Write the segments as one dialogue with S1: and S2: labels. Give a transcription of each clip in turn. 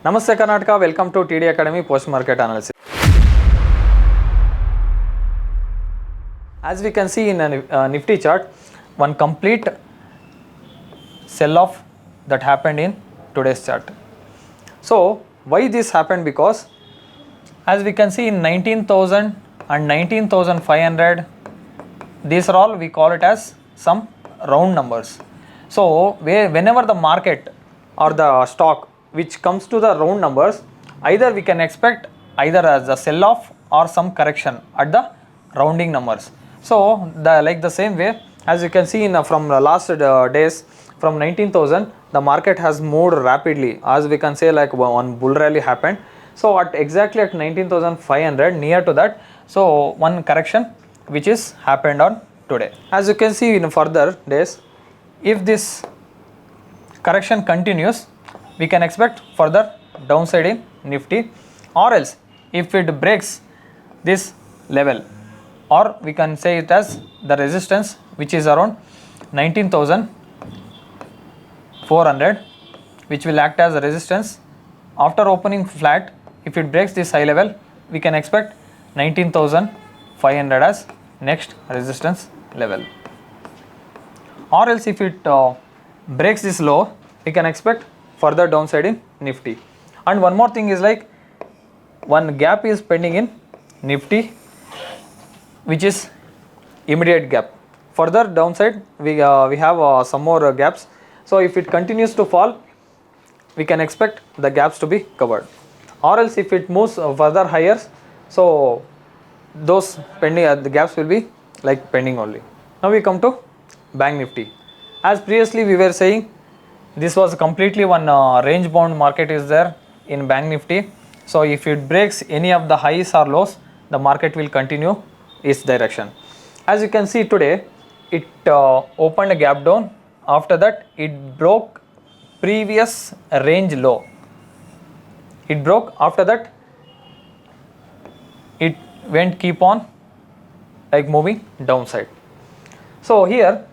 S1: Namaste Karnataka, welcome to TIDI Academy Post Market Analysis. As we can see in a Nifty chart, one complete sell-off that happened in today's chart. So why this happened? Because as we can see in 19,000 and 19,500, these are all we call it as some round numbers. So whenever the market or the stock which comes to the round numbers, either we can expect either as a sell-off or some correction at the rounding numbers. So the same way, as you can see in from the last days, from 19,000 the market has moved rapidly, as we can say like one bull rally happened. So exactly at 19,500, near to that, so one correction which is happened on today. As you can see in further days, if this correction continues, we can expect further downside in Nifty, or else if it breaks this level, or we can say it as the resistance which is around 19,400, which will act as a resistance. After opening flat, if it breaks this high level, we can expect 19,500 as next resistance level, or else if it breaks this low, we can expect further downside in Nifty. And one more thing is like one gap is pending in Nifty, which is immediate gap. Further downside, we have some more gaps. So if it continues to fall, we can expect the gaps to be covered, or else if it moves further higher, so those pending the gaps will be like pending only. Now we come to Bank Nifty. As previously we were saying, this was completely one range bound market is there in Bank Nifty. So if it breaks any of the highs or lows, the market will continue its direction. As you can see today, it opened a gap down. After that, it broke previous range low. It broke. After that, it went keep on like moving downside. So here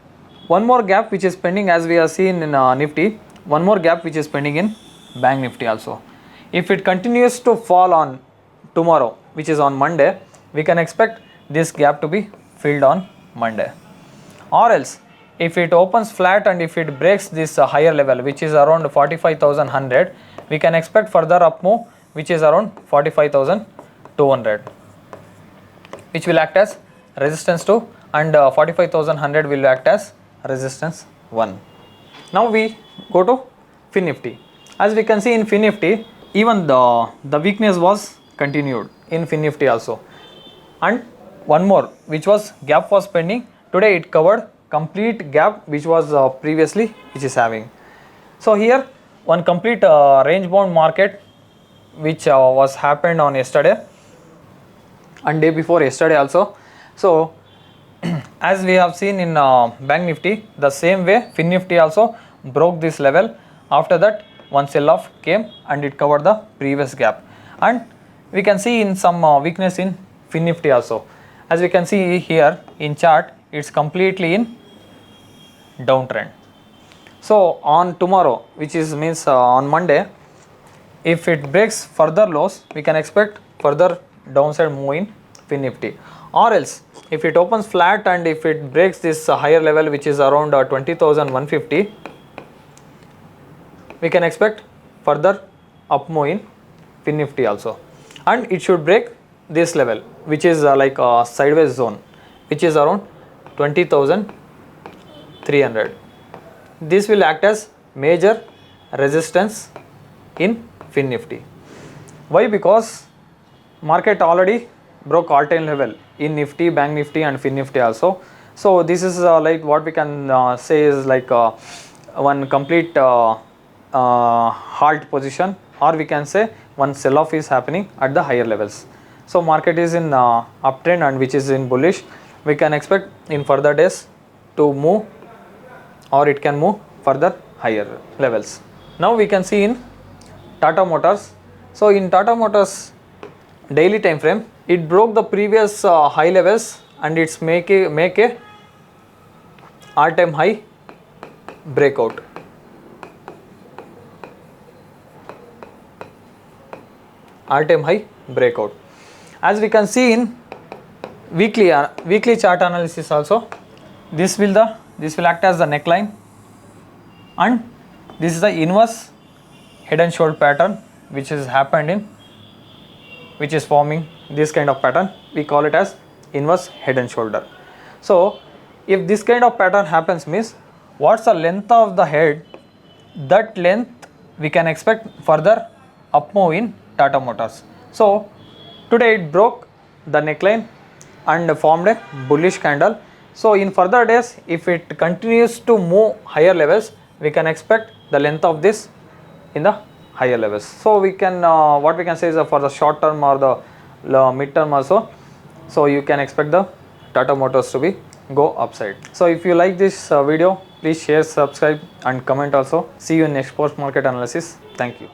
S1: one more gap which is pending, as we have seen in Nifty, one more gap which is pending in Bank Nifty also. If it continues to fall on tomorrow, which is on Monday, we can expect this gap to be filled on Monday, or else if it opens flat and if it breaks this higher level, which is around 45,100, we can expect further up move, which is around 45,200, which will act as resistance 2, and 45,100 will act as resistance 1. Now we go to Fin Nifty. As we can see in Fin Nifty, even the weakness was continued in Fin Nifty also. And one more, which was gap was pending, today it covered complete gap which was previously which is having. So here one complete range bound market which was happened on yesterday and day before yesterday also. So as we have seen in Bank Nifty, the same way Fin Nifty also broke this level. After that, one sell off came and it covered the previous gap, and we can see in some weakness in Fin Nifty also. As we can see here in chart, it's completely in downtrend. So on tomorrow, which is means on Monday, if it breaks further lows, we can expect further downside move in Fin Nifty, or else if it opens flat and if it breaks this higher level, which is around 20,150, we can expect further up move in Fin Nifty also, and it should break this level, which is like a sideways zone, which is around 20,300. This will act as major resistance in Fin Nifty. Why? Because market already broke all-time level in Nifty, Bank Nifty and Fin Nifty also. So this is like what we can say is like one complete halt position, or we can say one sell-off is happening at the higher levels. So market is in uptrend and which is in bullish. We can expect in further days to move, or it can move further higher levels. Now we can see in Tata Motors. So in Tata Motors daily time frame, it broke the previous high levels and it's make a all-time high breakout. all-time high breakout. As we can see in weekly chart analysis also, this will act as the neckline, and this is the inverse head and shoulder pattern which is forming this kind of pattern. We call it as inverse head and shoulder. So if this kind of pattern happens, means what's the length of the head, that length we can expect further up move in Tata Motors. So today it broke the neckline and formed a bullish candle. So in further days, if it continues to move higher levels, we can expect the length of this in the higher levels. So we can what we can say is for the short term or the mid term also, so you can expect the Tata Motors to be go upside. So if you like this video, please share, subscribe and comment also. See you in next post market analysis. Thank you.